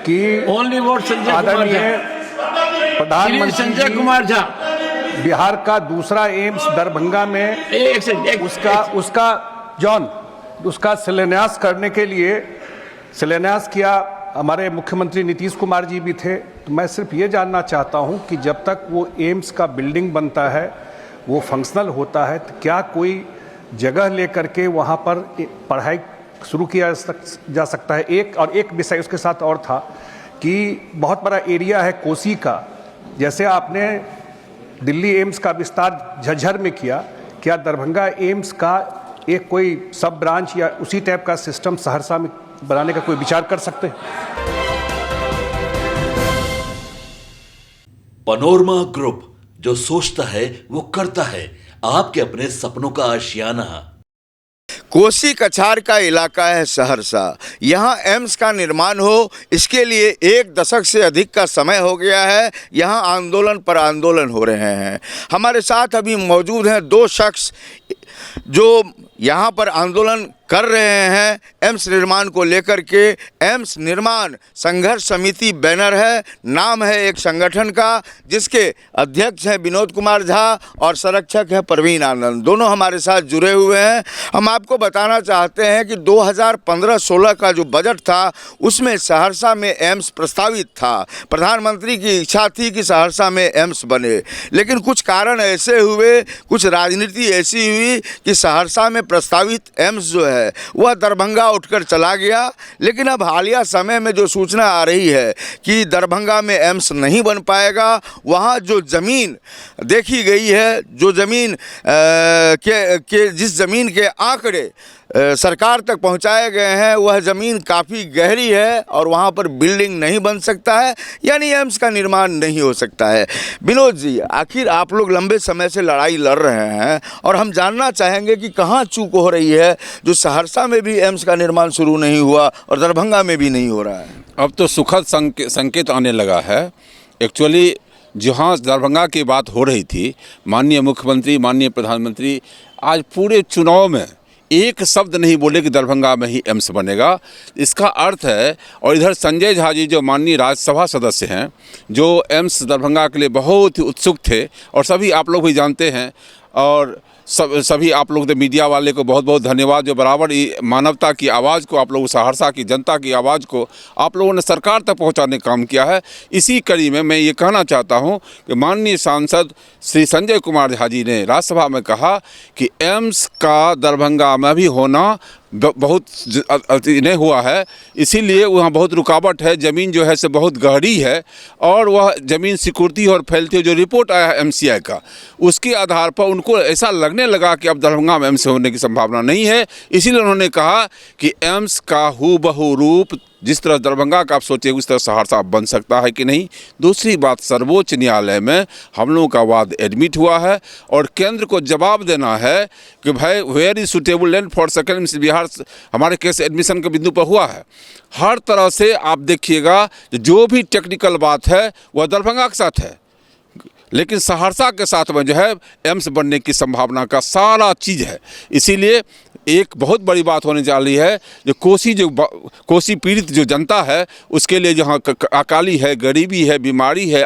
कि only vote Sanjay Kumar आदरणीय झा, प्रधानमंत्री संजय कुमार झा, बिहार का दूसरा एम्स दरभंगा में उसका शिलान्यास करने के लिए शिलान्यास किया। हमारे मुख्यमंत्री नीतीश कुमार जी भी थे। तो मैं सिर्फ ये जानना चाहता हूँ कि जब तक वो एम्स का बिल्डिंग बनता है, वो फंक्शनल होता है, तो क्या कोई जगह लेकर के वहाँ पर पढ़ाई शुरू किया जा सकता है। एक विषय उसके साथ और था कि बहुत बड़ा एरिया है कोसी का, जैसे आपने दिल्ली एम्स का विस्तार झज्जर में किया, क्या दरभंगा एम्स का एक कोई सब ब्रांच या उसी टाइप का सिस्टम सहरसा में बनाने का कोई विचार कर सकते हैं? पनोरमा ग्रुप, जो सोचता है वो करता है। आपके अपने सपनों का आशियाना। कोसी कछार का इलाका है सहरसा। यहाँ एम्स का निर्माण हो, इसके लिए 1 दशक से अधिक का समय हो गया है। यहाँ आंदोलन पर आंदोलन हो रहे हैं। हमारे साथ अभी मौजूद हैं 2 शख्स जो यहाँ पर आंदोलन कर रहे हैं एम्स निर्माण को लेकर के। एम्स निर्माण संघर्ष समिति बैनर है, नाम है एक संगठन का, जिसके अध्यक्ष हैं विनोद कुमार झा और संरक्षक हैं प्रवीण आनंद। दोनों हमारे साथ जुड़े हुए हैं। हम आपको बताना चाहते हैं कि 2015-16 का जो बजट था उसमें सहरसा में एम्स प्रस्तावित था। प्रधानमंत्री की इच्छा थी कि सहरसा में एम्स बने, लेकिन कुछ कारण ऐसे हुए, कुछ राजनीति ऐसी हुई कि सहरसा में प्रस्तावित एम्स जो है वह दरभंगा उठकर चला गया। लेकिन अब हालिया समय में जो सूचना आ रही है कि दरभंगा में एम्स नहीं बन पाएगा। वहाँ जो ज़मीन देखी गई है, जो ज़मीन जिस ज़मीन के आंकड़े सरकार तक पहुंचाए गए हैं, वह ज़मीन काफ़ी गहरी है और वहां पर बिल्डिंग नहीं बन सकता है, यानी एम्स का निर्माण नहीं हो सकता है। विनोद जी, आखिर आप लोग लंबे समय से लड़ाई लड़ रहे हैं और हम जानना चाहेंगे कि कहां चूक हो रही है जो सहरसा में भी एम्स का निर्माण शुरू नहीं हुआ और दरभंगा में भी नहीं हो रहा है। अब तो सुखद संकेत आने लगा है। एक्चुअली जहाँ दरभंगा की बात हो रही थी, माननीय मुख्यमंत्री, माननीय प्रधानमंत्री आज पूरे चुनाव में एक शब्द नहीं बोले कि दरभंगा में ही एम्स बनेगा। इसका अर्थ है, और इधर संजय झा जी जो माननीय राज्यसभा सदस्य हैं, जो एम्स दरभंगा के लिए बहुत ही उत्सुक थे, और सभी आप लोग भी जानते हैं, और सभी आप लोग मीडिया वाले को बहुत बहुत धन्यवाद, जो बराबर मानवता की आवाज़ को, आप लोग सहरसा की जनता की आवाज़ को आप लोगों ने सरकार तक पहुंचाने का काम किया है। इसी कड़ी में मैं ये कहना चाहता हूं कि माननीय सांसद श्री संजय कुमार झा जी ने राज्यसभा में कहा कि एम्स का दरभंगा में भी होना बहुत नहीं हुआ है, इसीलिए वहाँ बहुत रुकावट है। ज़मीन जो है से बहुत गहरी है और वह ज़मीन सिकुड़ती और फैलती है। जो रिपोर्ट आया है MCI का, उसके आधार पर उनको ऐसा लगने लगा कि अब दरभंगा में एम्स होने की संभावना नहीं है। इसीलिए उन्होंने कहा कि एम्स का हूबहू रूप जिस तरह दरभंगा का आप सोचे उस तरह सहरसा बन सकता है कि नहीं। दूसरी बात, सर्वोच्च न्यायालय में हम लोगों का वाद एडमिट हुआ है और केंद्र को जवाब देना है कि भाई where is suitable land for second Bihar हमारे केस एडमिशन के बिंदु पर हुआ है। हर तरह से आप देखिएगा जो भी टेक्निकल बात है वह दरभंगा के साथ है, लेकिन सहरसा के साथ में जो है एम्स बनने की संभावना का सारा चीज़ है। इसीलिए एक बहुत बड़ी बात होने जा रही है, जो कोसी पीड़ित जो जनता है उसके लिए जहाँ अकाली है, गरीबी है, बीमारी है,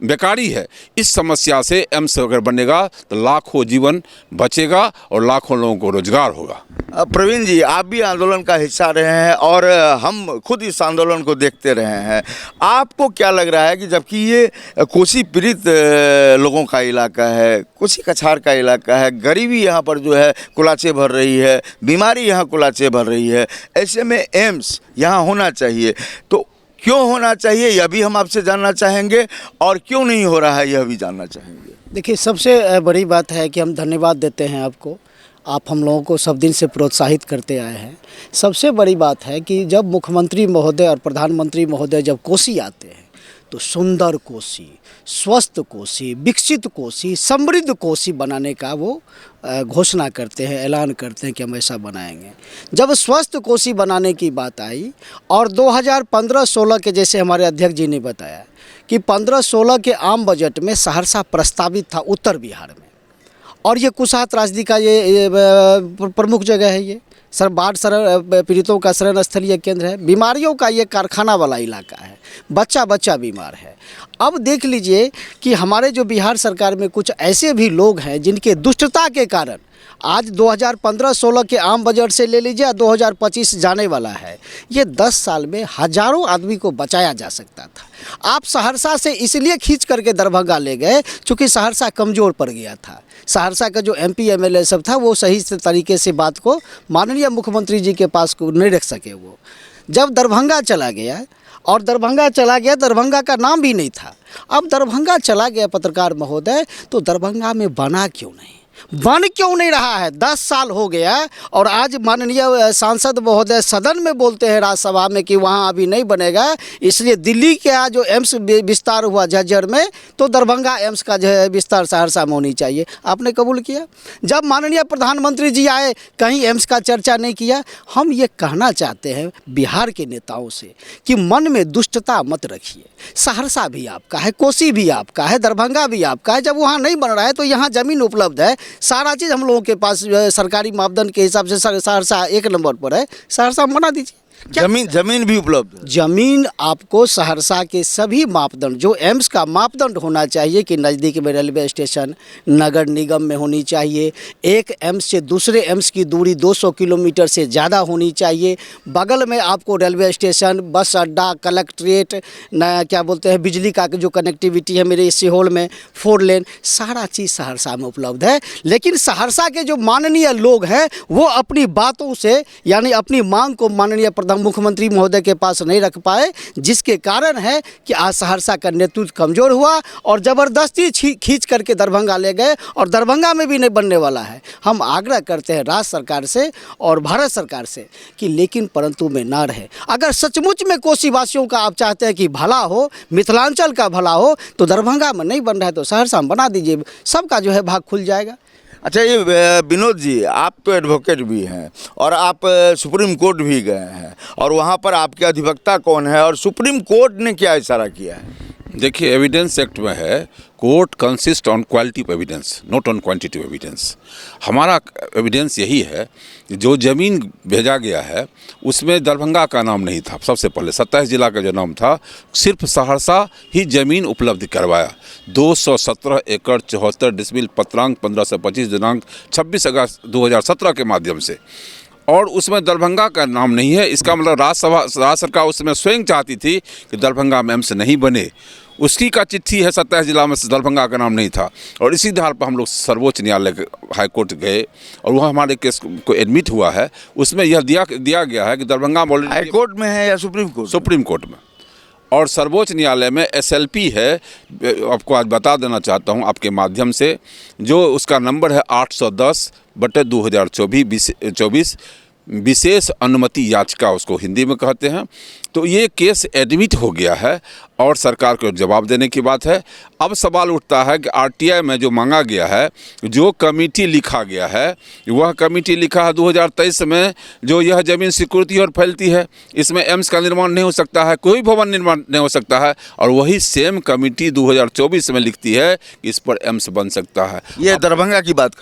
बेकारी है, इस समस्या से एम्स अगर बनेगा तो लाखों जीवन बचेगा और लाखों लोगों को रोजगार होगा। प्रवीण जी, आप भी आंदोलन का हिस्सा रहे हैं और हम खुद इस आंदोलन को देखते रहे हैं। आपको क्या लग रहा है कि जबकि ये कोसी पीड़ित लोगों का इलाका है, कोसी कछार का इलाका है, गरीबी यहाँ पर जो है कुलाचे भर रही है, बीमारी यहाँ कुलाचे भर रही है, ऐसे में एम्स यहाँ होना चाहिए, तो क्यों होना चाहिए यह भी हम आपसे जानना चाहेंगे और क्यों नहीं हो रहा है यह भी जानना चाहेंगे। देखिए, सबसे बड़ी बात है कि हम धन्यवाद देते हैं आपको, आप हम लोगों को सब दिन से प्रोत्साहित करते आए हैं। सबसे बड़ी बात है कि जब मुख्यमंत्री महोदय और प्रधानमंत्री महोदय जब कोसी आते हैं तो सुंदर कोसी, स्वस्थ कोसी, विकसित कोसी, समृद्ध कोसी बनाने का वो घोषणा करते हैं, ऐलान करते हैं कि हम ऐसा बनाएंगे। जब स्वस्थ कोसी बनाने की बात आई और 2015-16 के, जैसे हमारे अध्यक्ष जी ने बताया कि 15-16 के आम बजट में सहरसा प्रस्तावित था उत्तर बिहार में, और ये कुशहा त्रासदी का ये प्रमुख जगह है। ये बाढ़ शरण पीड़ितों का शरण स्थलीय केंद्र है, बीमारियों का ये कारखाना वाला इलाका है, बच्चा बच्चा बीमार है। अब देख लीजिए कि हमारे जो बिहार सरकार में कुछ ऐसे भी लोग हैं जिनके दुष्टता के कारण आज 2015-16 के आम बजट से ले लीजिए, 2025 जाने वाला है, ये 10 साल में हजारों आदमी को बचाया जा सकता था। आप सहरसा से इसलिए खींच करके दरभंगा ले गए क्योंकि सहरसा कमज़ोर पड़ गया था। सहरसा का जो MP MLA सब था वो सही तरीके से बात को माननीय मुख्यमंत्री जी के पास को नहीं रख सके। वो जब दरभंगा चला गया और दरभंगा का नाम भी नहीं था। अब दरभंगा चला गया पत्रकार महोदय, तो दरभंगा में बन क्यों नहीं रहा है? 10 साल हो गया और आज माननीय सांसद महोदय सदन में बोलते हैं राज्यसभा में कि वहाँ अभी नहीं बनेगा, इसलिए दिल्ली का जो एम्स विस्तार हुआ झज्जर में, तो दरभंगा एम्स का जो है विस्तार सहरसा में होनी चाहिए। आपने कबूल किया। जब माननीय प्रधानमंत्री जी आए कहीं एम्स का चर्चा नहीं किया। हम ये कहना चाहते हैं बिहार के नेताओं से कि मन में दुष्टता मत रखिए। सहरसा भी आपका है, कोसी भी आपका है, दरभंगा भी आपका है। जब वहाँ नहीं बन रहा है तो यहाँ ज़मीन उपलब्ध है, सारा चीज़ हम लोगों के पास सरकारी मापदंड के हिसाब से सहरसा 1 नंबर पर है। सहरसा बना दीजिए। जमीन भी उपलब्ध है। जमीन आपको सहरसा के सभी मापदंड, जो एम्स का मापदंड होना चाहिए कि नज़दीक में रेलवे स्टेशन, नगर निगम में होनी चाहिए, एक एम्स से दूसरे एम्स की दूरी 200 किलोमीटर से ज़्यादा होनी चाहिए, बगल में आपको रेलवे स्टेशन, बस अड्डा, कलेक्ट्रेट, क्या बोलते हैं, बिजली का जो कनेक्टिविटी है मेरे सीहोर में 4 लेन, सारा चीज़ सहरसा में उपलब्ध है। लेकिन सहरसा के जो माननीय लोग हैं वो अपनी बातों से यानी अपनी मांग को माननीय मुख्यमंत्री महोदय के पास नहीं रख पाए, जिसके कारण है कि आज सहरसा का नेतृत्व कमज़ोर हुआ और ज़बरदस्ती खींच करके दरभंगा ले गए और दरभंगा में भी नहीं बनने वाला है। हम आग्रह करते हैं राज्य सरकार से और भारत सरकार से कि लेकिन परंतु में ना रहे। अगर सचमुच में कोसी वासियों का आप चाहते हैं कि भला हो, मिथिलांचल का भला हो, तो दरभंगा में नहीं बन रहा है तो सहरसा में बना दीजिए, सबका जो है भाग खुल जाएगा। अच्छा, ये विनोद जी, आप तो एडवोकेट भी हैं और आप सुप्रीम कोर्ट भी गए हैं, और वहाँ पर आपके अधिवक्ता कौन है और सुप्रीम कोर्ट ने क्या इशारा किया है? देखिए, एविडेंस एक्ट में है court consist on quality of evidence, not on quantity of evidence. हमारा एविडेंस यही है, जो ज़मीन भेजा गया है उसमें दरभंगा का नाम नहीं था। सबसे पहले 27 जिला का जो नाम था, सिर्फ सहरसा ही ज़मीन उपलब्ध करवाया। 217 एकड़ 74 डिसमिल पत्रांक 1525 दिनांक 26 अगस्त 2017 के माध्यम से, और उसमें दरभंगा का नाम नहीं है। इसका मतलब राज्य सरकार उसमें स्वयं चाहती थी कि दरभंगा में एम्स नहीं बने। उसकी का चिट्ठी है 27 जिला में दरभंगा का नाम नहीं था, और इसी आधार पर हम लोग सर्वोच्च न्यायालय हाई कोर्ट गए और वहाँ हमारे केस को एडमिट हुआ है। उसमें यह दिया गया है कि दरभंगा हाई कोर्ट में है या सुप्रीम कोर्ट? सुप्रीम कोर्ट में। और सर्वोच्च न्यायालय में SLP है, आपको आज बता देना चाहता हूँ आपके माध्यम से, जो उसका नंबर है 810/2024 विशेष अनुमति याचिका उसको हिंदी में कहते हैं। तो ये केस एडमिट हो गया है और सरकार को जवाब देने की बात है। अब सवाल उठता है कि RTI में जो मांगा गया है, जो कमेटी लिखा गया है, वह कमेटी लिखा है 2023 में, जो यह ज़मीन स्वीकृति और फैलती है, इसमें एम्स का निर्माण नहीं हो सकता है, कोई भवन निर्माण नहीं हो सकता है, और वही सेम कमेटी 2024 में लिखती है कि इस पर एम्स बन सकता है। ये दरभंगा की बात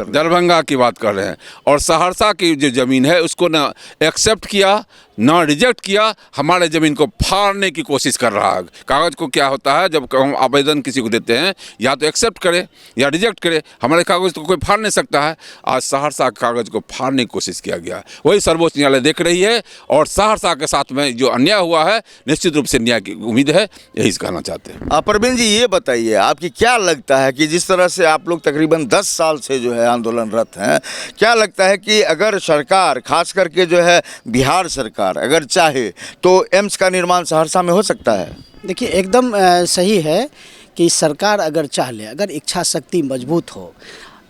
कर रहे हैं। और सहरसा की जो ज़मीन है उसको ना एक्सेप्ट किया ना रिजेक्ट किया, हमारे ज़मीन को फाड़ने की कोशिश कर रहा है। कागज़ को क्या होता है, जब हम आवेदन किसी को देते हैं या तो एक्सेप्ट करे या रिजेक्ट करे, हमारे कागज़ को कोई फाड़ नहीं सकता है। आज सहरसा के कागज़ को फाड़ने की कोशिश किया गया, वही सर्वोच्च न्यायालय देख रही है, और सहरसा के साथ में जो अन्याय हुआ है निश्चित रूप से न्याय की उम्मीद है, यही कहना चाहते हैं। प्रवीण जी, ये बताइए, आपकी क्या लगता है कि जिस तरह से आप लोग तकरीबन 10 साल से जो है आंदोलनरत हैं, क्या लगता है कि अगर सरकार, खास करके जो है बिहार सरकार, अगर चाहे तो एम्स का निर्माण सहरसा में हो सकता है? देखिए, एकदम सही है कि सरकार अगर चाह ले, अगर इच्छा शक्ति मजबूत हो,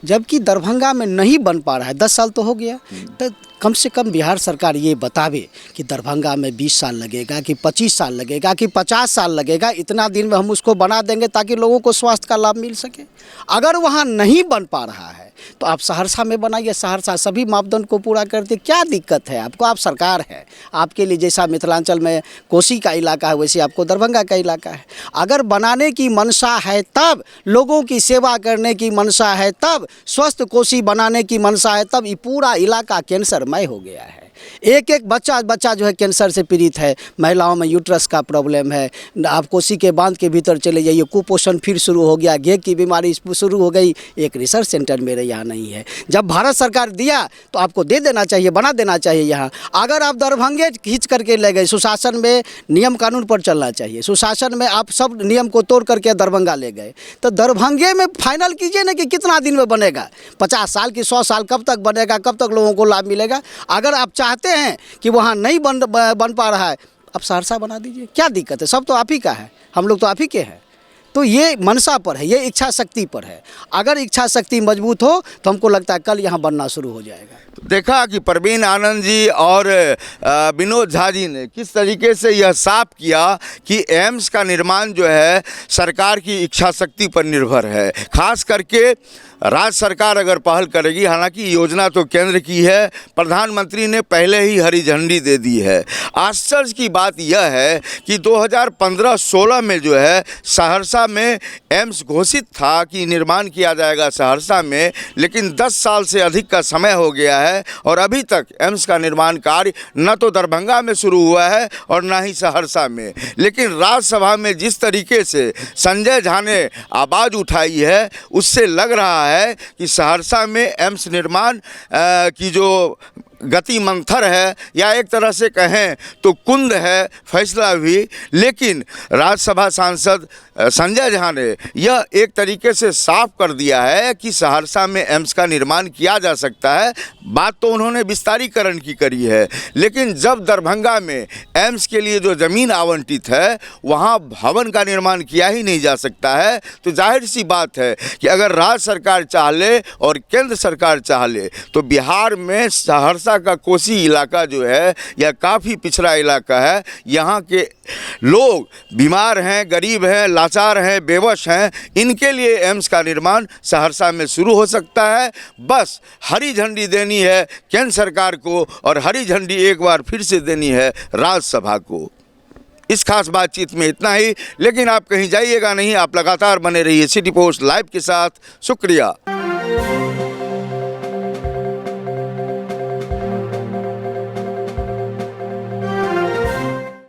जबकि दरभंगा में नहीं बन पा रहा है, 10 साल तो हो गया, तो कम से कम बिहार सरकार ये बतावे कि दरभंगा में 20 साल लगेगा कि 25 साल लगेगा कि 50 साल लगेगा, इतना दिन में हम उसको बना देंगे ताकि लोगों को स्वास्थ्य का लाभ मिल सके। अगर वहाँ नहीं बन पा रहा है तो आप सहरसा में बनाइए, सहरसा सभी मापदंड को पूरा करते, क्या दिक्कत है आपको? आप सरकार है, आपके लिए जैसा मिथिलांचल में कोसी का इलाका है वैसे आपको दरभंगा का इलाका है। अगर बनाने की मंशा है तब, लोगों की सेवा करने की मंशा है तब, स्वस्थ कोसी बनाने की मंशा है तब, ये पूरा इलाका कैंसरमय हो गया है। एक एक बच्चा जो है कैंसर से पीड़ित है। महिलाओं में यूट्रस का प्रॉब्लम है। आप कोसी के बांध के भीतर चले जाइए, कुपोषण फिर शुरू हो गया, घेग की बीमारी शुरू हो गई। एक रिसर्च सेंटर मेरे यहाँ नहीं है। जब भारत सरकार दिया तो आपको दे देना चाहिए, बना देना चाहिए। यहाँ अगर आप दरभंगे खींच करके ले गए, सुशासन में नियम कानून पर चलना चाहिए। सुशासन में आप सब नियम को तोड़ करके दरभंगा ले गए, तो दरभंगे में फाइनल कीजिए ना कि कितना दिन में बनेगा। 50 साल की 100 साल कब तक बनेगा, कब तक लोगों को लाभ मिलेगा? अगर आप चाहते हैं कि वहाँ नहीं बन पा रहा है, आप सहरसा बना दीजिए, क्या दिक्कत है? सब तो आप ही का है, हम लोग तो आप ही के हैं। तो ये मनसा पर है, ये इच्छा शक्ति पर है। अगर इच्छा शक्ति मजबूत हो तो हमको लगता है कल यहाँ बनना शुरू हो जाएगा। देखा कि परवीन आनंद जी और विनोद झा जी ने किस तरीके से यह साफ किया कि एम्स का निर्माण जो है सरकार की इच्छा शक्ति पर निर्भर है। खास करके राज्य सरकार अगर पहल करेगी, हालांकि योजना तो केंद्र की है, प्रधानमंत्री ने पहले ही हरी झंडी दे दी है। आश्चर्य की बात यह है कि 2015-16 में जो है सहरसा में एम्स घोषित था कि निर्माण किया जाएगा सहरसा में, लेकिन 10 साल से अधिक का समय हो गया है और अभी तक एम्स का निर्माण कार्य न तो दरभंगा में शुरू हुआ है और न ही सहरसा में। लेकिन राज्यसभा में जिस तरीके से संजय झा ने आवाज़ उठाई है, उससे लग रहा है कि सहरसा में एम्स निर्माण की जो गति मंथर है, या एक तरह से कहें तो कुंद है फैसला भी। लेकिन राज्यसभा सांसद संजय झा ने यह एक तरीके से साफ कर दिया है कि सहरसा में एम्स का निर्माण किया जा सकता है। बात तो उन्होंने विस्तारीकरण की करी है, लेकिन जब दरभंगा में एम्स के लिए जो ज़मीन आवंटित है वहाँ भवन का निर्माण किया ही नहीं जा सकता है, तो जाहिर सी बात है कि अगर राज्य सरकार चाह ले और केंद्र सरकार चाह ले तो बिहार में सहरसा का कोसी इलाका जो है यह काफ़ी पिछड़ा इलाका है। यहाँ के लोग बीमार हैं, गरीब हैं, लाचार हैं, बेवश हैं। इनके लिए एम्स का निर्माण सहरसा में शुरू हो सकता है। बस हरी झंडी देनी है केंद्र सरकार को और हरी झंडी एक बार फिर से देनी है राज्यसभा को। इस खास बातचीत में इतना ही, लेकिन आप कहीं जाइएगा नहीं, आप लगातार बने रहिए सिटी पोस्ट लाइव के साथ। शुक्रिया।